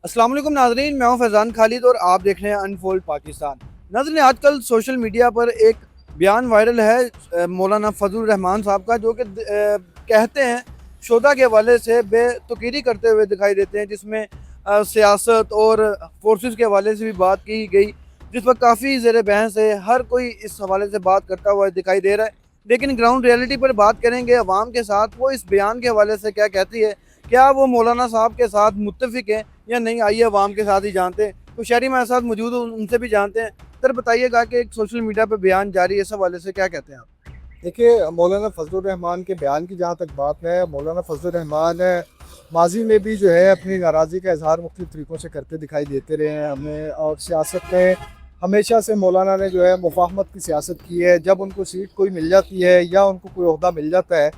अस्सलाम वालेकुम नाज़रीन, मैं हूं फैज़ान खालिद और आप देख रहे हैं अनफोल्ड पाकिस्तान। नाज़रीन, आजकल सोशल मीडिया पर एक बयान वायरल है मौलाना फजलुर रहमान साहब का, जो कि कहते हैं शोधा के हवाले से बेतुकीरी करते हुए दिखाई देते हैं, जिसमें सियासत और फोर्सेस के हवाले से भी बात की गई, जिस पर काफ़ी ज़ेर बहस है। हर कोई इस हवाले से बात करता हुआ दिखाई दे रहा है, लेकिन ग्राउंड रियलिटी पर बात करेंगे अवाम के साथ, वो इस बयान के हवाले से क्या कहती है, क्या वो मौलाना साहब के साथ मुत्तफिक है या नहीं। आइए अवाम के साथ ही जानते हैं। तो शहरी हमारे साथ मौजूद हो, उनसे भी जानते हैं। सर बताइएगा कि एक सोशल मीडिया पे बयान जारी है, इस हवाले से क्या कहते हैं आप? देखिए, मौलाना फजलुर रहमान के बयान की जहाँ तक बात है, मौलाना फजलुर रहमान माजी में भी जो है अपनी नाराज़गी का इजहार मुख्तलिफ तरीक़ों से करते दिखाई देते रहे हैं हमें। और सियासत में हमेशा से मौलाना ने जो है मुफाहमत की सियासत की है। जब उनको सीट कोई मिल जाती है या उनको कोई ओहदा मिल जाता है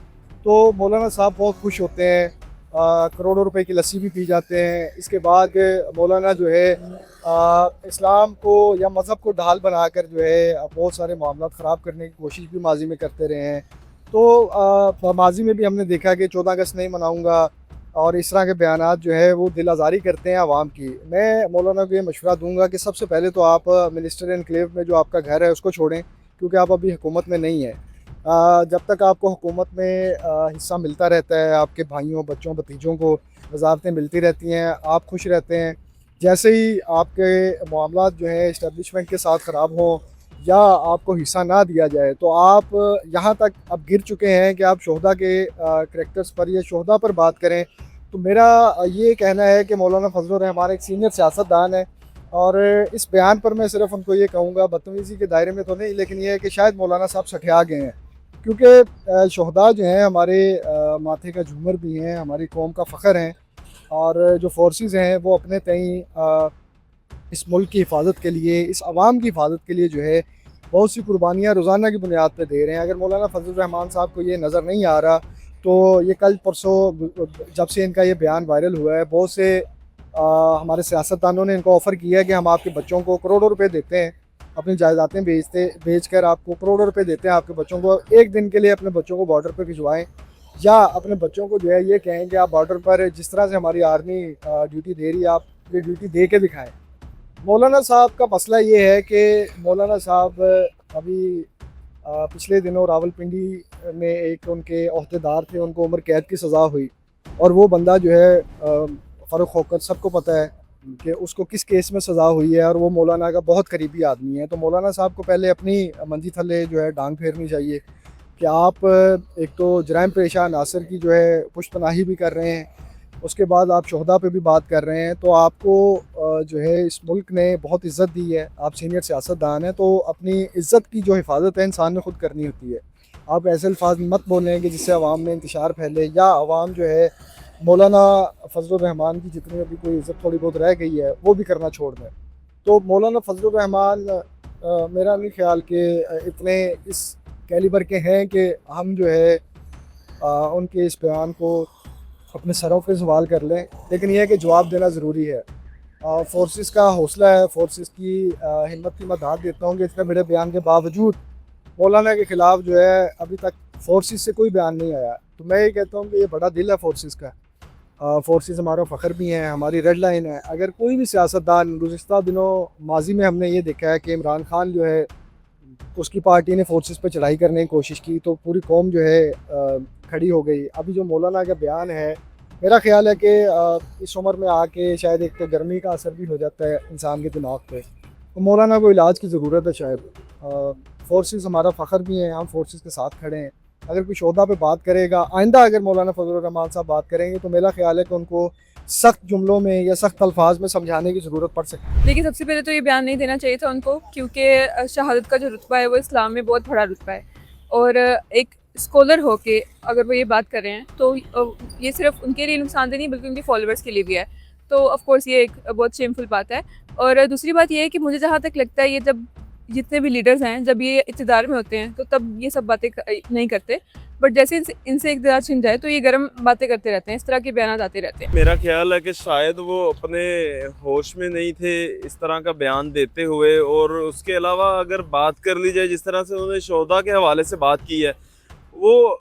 तो मौलाना साहब बहुत खुश होते हैं। करोड़ों रुपए की लस्सी भी पी जाते हैं। इसके बाद मौलाना जो है इस्लाम को या मज़हब को ढाल बनाकर जो है बहुत सारे मामला ख़राब करने की कोशिश भी माजी में करते रहे हैं। तो माजी में भी हमने देखा कि 14 अगस्त नहीं मनाऊंगा और इस तरह के बयानात जो है वो दिल आज़ारी करते हैं आवाम की। मैं मौलाना को ये मशवरा दूंगा कि सबसे पहले तो आप मिनिस्टर एनक्लेव में जो आपका घर है उसको छोड़ें, क्योंकि आप अभी हुकूमत में नहीं हैं। जब तक आपको हुकूमत में हिस्सा मिलता रहता है, आपके भाइयों बच्चों भतीजों को वजारतें मिलती रहती हैं, आप खुश रहते हैं। जैसे ही आपके मामलात जो है इस्टेब्लिशमेंट के साथ ख़राब हों या आपको हिस्सा ना दिया जाए तो आप यहाँ तक अब गिर चुके हैं कि आप शोहदा के करैक्टर्स पर या शोहदा पर बात करें। तो मेरा ये कहना है कि मौलाना फजलुर रहमान एक सीनियर सियासतदान है और इस बयान पर मैं सिर्फ उनको ये कहूँगा, बदतमीज़ी के दायरे में तो नहीं, लेकिन ये है कि शायद मौलाना साहब सठिया गए हैं। क्योंकि शोहदा जो हैं हमारे माथे का झूमर भी हैं, हमारी कौम का फ़ख्र हैं। और जो फोर्सेस हैं वो अपने तई इस मुल्क की हिफाजत के लिए, इस आवाम की हिफाजत के लिए जो है बहुत सी कुर्बानियाँ रोज़ाना की बुनियाद पर दे रहे हैं। अगर मौलाना फजल रहमान साहब को ये नज़र नहीं आ रहा तो ये कल परसों जब से इनका ये बयान वायरल हुआ है, बहुत से हमारे सियासतदानों ने इनको ऑफ़र किया है कि हम आपके बच्चों को करोड़ों रुपए देते हैं, अपनी जायदादें बेच कर आपको करोड़ों रुपए देते हैं, आपके बच्चों को एक दिन के लिए अपने बच्चों को बॉर्डर पर भिजवाएँ या अपने बच्चों को जो है ये कहें कि आप बॉर्डर पर जिस तरह से हमारी आर्मी ड्यूटी दे रही है, आप ये ड्यूटी दे के दिखाएँ। मौलाना साहब का मसला ये है कि मौलाना साहब अभी पिछले दिनों रावलपिंडी में एक उनके अहदेदार थे, उनको उम्र कैद की सज़ा हुई और वो बंदा जो है फ़ारूक होकर सबको पता है कि उसको किस केस में सज़ा हुई है और वो मौलाना का बहुत करीबी आदमी है। तो मौलाना साहब को पहले अपनी मंजी थल्ले जो है डांग फेरनी चाहिए कि आप एक तो जराइम पेशा नासिर की जो है पुश्तनाही भी कर रहे हैं, उसके बाद आप शोहदा पे भी बात कर रहे हैं। तो आपको जो है इस मुल्क ने बहुत इज़्ज़त दी है, आप सीनियर सियासतदान हैं, तो अपनी इज़्ज़त की जो हिफाजत है इंसान ने खुद करनी होती है। आप ऐसे अल्फाज मत बोलें कि जिससे आवाम में इंतशार फैले या आवाम जो है मौलाना फजलुर रहमान की जितनी अभी कोई इज़्ज़त थोड़ी बहुत रह गई है वो भी करना छोड़ दें। तो मौलाना फजलुर रहमान मेरा नहीं ख्याल कि इतने इस कैलिबर के हैं कि हम जो है उनके इस बयान को अपने सरों पे सवाल कर लें, लेकिन यह है कि जवाब देना ज़रूरी है। फोर्सेस का हौसला है, फोर्सेस की हिम्मत की मैं दाद देता हूँ कि इतने बड़े बयान के बावजूद मौलाना के ख़िलाफ़ जो है अभी तक फोर्सेस से कोई बयान नहीं आया। तो मैं ये कहता हूँ कि ये बड़ा दिल है फोर्सेस का। फोर्सेस हमारा फ़ख्र भी हैं, हमारी रेड लाइन है। अगर कोई भी सियासतदान गुज़िस्ता दिनों माजी में हमने ये देखा है कि इमरान खान जो है उसकी पार्टी ने फोर्सेस पे चढ़ाई करने की कोशिश की तो पूरी कौम जो है खड़ी हो गई। अभी जो मौलाना का बयान है, मेरा ख्याल है कि इस उम्र में आके शायद एक तो गर्मी का असर भी हो जाता है इंसान के दिमाग पे, तो मौलाना को इलाज की ज़रूरत है शायद। फोर्सेस हमारा फ़ख्र भी हैं, हम फोर्सेस के साथ खड़े हैं। अगर कोई शोधा पे बात करेगा, आइंदा अगर मौलाना फजलुर रहमान साहब बात करेंगे तो मेरा ख्याल है कि उनको सख्त जुमलों में या सख्त अल्फाज में समझाने की ज़रूरत पड़ सकती है। देखिए, सबसे पहले तो ये बयान नहीं देना चाहिए था उनको, क्योंकि शहादत का जो रुतबा है वो इस्लाम में बहुत बड़ा रुतबा है। और एक स्कॉलर होके अगर वो ये बात कर रहे हैं तो ये सिर्फ उनके लिए नुकसानदेह नहीं बल्कि उनके फॉलोअर्स के लिए भी है। तो ऑफ कोर्स ये एक बहुत शेमफुल बात है। और दूसरी बात ये है कि मुझे जहाँ तक लगता है, ये जब जितने भी लीडर्स हैं जब ये इक़्तिदार में होते हैं तो तब ये सब बातें नहीं करते। बट जैसे इनसे इक़्तिदार छिन जाए तो ये गर्म बातें करते रहते हैं, इस तरह के बयान आते रहते हैं। मेरा ख्याल है कि शायद वो अपने होश में नहीं थे इस तरह का बयान देते हुए। और उसके अलावा अगर बात कर ली जाए जिस तरह से उन्होंने शोधा के हवाले से बात की है, वो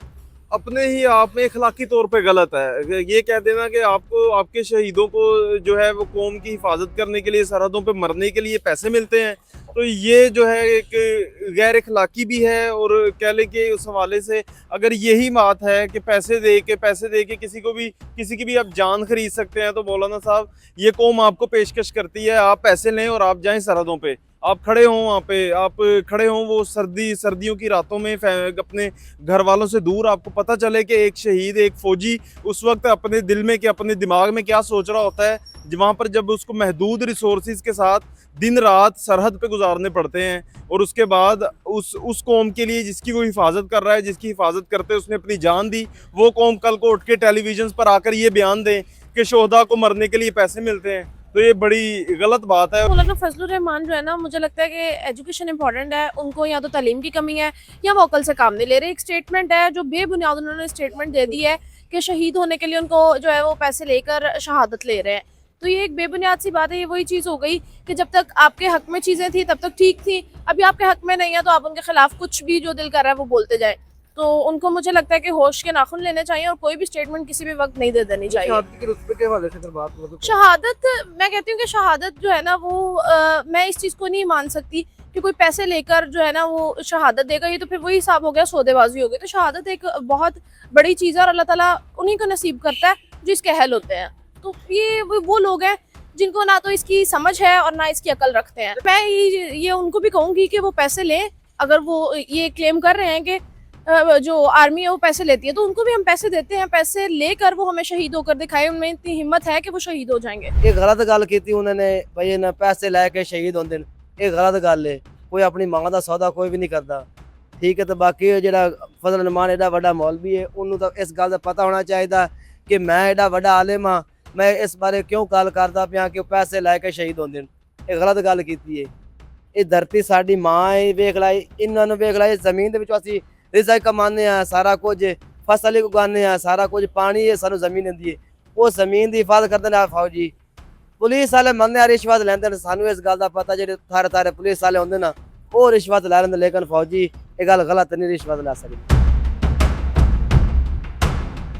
अपने ही आप में इखलाकी तौर पे गलत है। ये कह देना कि आपको आपके शहीदों को जो है वो कौम की हिफाजत करने के लिए, सरहदों पे मरने के लिए पैसे मिलते हैं, तो ये जो है एक गैर इखलाकी भी है। और कह लें कि उस हवाले से अगर यही बात है कि पैसे दे के किसी की भी आप जान खरीद सकते हैं, तो मौलाना साहब ये कौम आपको पेशकश करती है, आप पैसे लें और आप जाएं सरहदों पे, आप खड़े हों वहाँ पे, आप खड़े हों वो सर्दियों की रातों में अपने घर वालों से दूर, आपको पता चले कि एक शहीद, एक फौजी उस वक्त अपने दिल में क्या, अपने दिमाग में क्या सोच रहा होता है, वहाँ पर जब उसको महदूद रिसोर्सेज के साथ दिन रात सरहद पे गुजारने पड़ते हैं। और उसके बाद उस कौम के लिए जिसकी वो हिफाजत कर रहा है, जिसकी हिफाजत करते उसने अपनी जान दी, वो कौम कल को उठ के टेलीविजन पर आकर ये बयान दें कि शोहदा को मरने के लिए पैसे मिलते हैं, तो ये बड़ी गलत बात है। मौलाना फजलुर रहमान जो है ना, मुझे लगता है कि एजुकेशन इंपॉर्टेंट है, उनको या तो तालीम की कमी है या वो अकल से काम नहीं ले रहे। एक स्टेटमेंट है जो बेबुनियाद उन्होंने स्टेटमेंट दे दी है कि शहीद होने के लिए उनको जो है वो पैसे लेकर शहादत ले रहे हैं, तो ये एक बेबुनियाद सी बात है। ये वही चीज़ हो गई कि जब तक आपके हक में चीज़ें थी तब तक ठीक थी, अभी आपके हक में नहीं है तो आप उनके खिलाफ कुछ भी जो दिल कर रहा है वो बोलते जाए। तो उनको मुझे लगता है कि होश के नाखून लेने चाहिए और कोई भी स्टेटमेंट किसी भी वक्त नहीं दे देनी चाहिए। शहादत के रुतबे के हवाले से अगर बात करें तो शहादत, मैं कहती हूँ कि शहादत जो है ना वो मैं इस चीज़ को नहीं मान सकती कि कोई पैसे लेकर जो है ना वो शहादत देगा, ये तो फिर वही हिसाब हो गया, सौदेबाजी हो गई। तो शहादत एक बहुत बड़ी चीज़ है और अल्लाह ताला उन्हीं को नसीब करता है जो इसके अहल होते हैं। तो ये वो लोग हैं जिनको ना तो इसकी समझ है और ना इसकी अकल रखते हैं। मैं ये उनको भी कहूँगी कि वो पैसे लें, अगर वो ये क्लेम कर रहे हैं कि जो आर्मी है वो पैसे लेती है, तो उनको भी हम पैसे देते हैं, पैसे लेकर वो हमें शहीद होकर दिखाए, उनमें इतनी हिम्मत है कि वो शहीद हो जाएंगे। ये गलत गल की उन्होंने भाई ना पैसे लैके शहीद होंगे, ये गलत गल है। कोई अपनी मां का सौदा कोई भी नहीं करता, ठीक है। तो बाकी जो फजल रहमान एडा वड्डा मौलवी है, उन्होंने तो इस गल का पता होना चाहिए कि मैं एडा वड्डा आलिम हाँ, मैं इस बारे क्यों गल करता पाया कि पैसे लैके शहीद होंगे। ये गलत गल की है। ये धरती साडी मां है, वेख ला इन्होंने, वेख ला जमीन के असीं रिज़्क़ कमाने हैं, सारा कुछ फसल उगाने हैं, सारा कुछ पानी है सानू जमीन दी है, वो जमीन की हिफाजत करते हैं फौजी। पुलिस वाले मनने रिश्वत लेंदे ने, सानू इस गल का पता जो थारे थारे पुलिस वाले होंगे ना वो रिश्वत लै लेंदे, लेकिन फौजी ये गल गलत नहीं रिश्वत लै सकते।